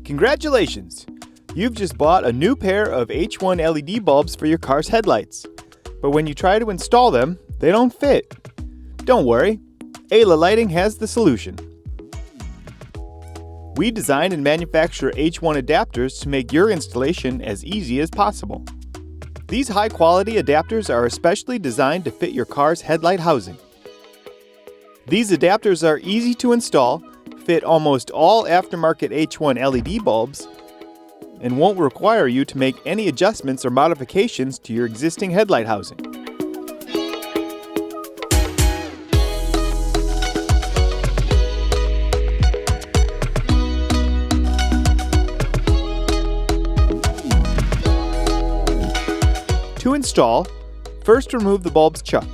Congratulations! You've just bought a new pair of H1 LED bulbs for your car's headlights. But when you try to install them, they don't fit. Don't worry, Ayla Lighting has the solution. We design and manufacture H1 adapters to make your installation as easy as possible. These high-quality adapters are especially designed to fit your car's headlight housing. These adapters are easy to install, fit almost all aftermarket H1 LED bulbs, and won't require you to make any adjustments or modifications to your existing headlight housing. To install, first remove the bulb's chuck.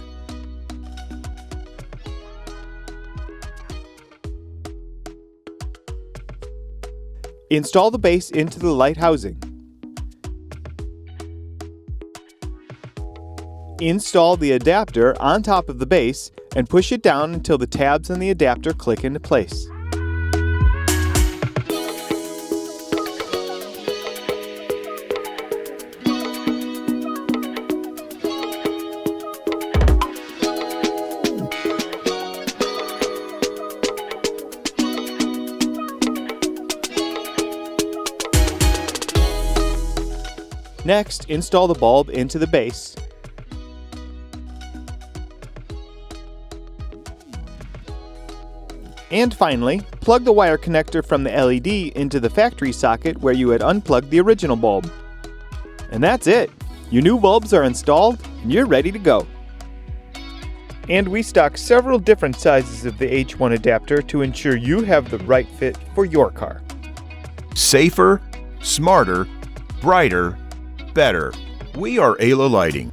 Install the base into the light housing. Install the adapter on top of the base and push it down until the tabs on the adapter click into place. Next, install the bulb into the base. And finally, plug the wire connector from the LED into the factory socket where you had unplugged the original bulb. And that's it! Your new bulbs are installed and you're ready to go. And we stock several different sizes of the H1 adapter to ensure you have the right fit for your car. Safer, smarter, brighter, better. We are Ayla Lighting.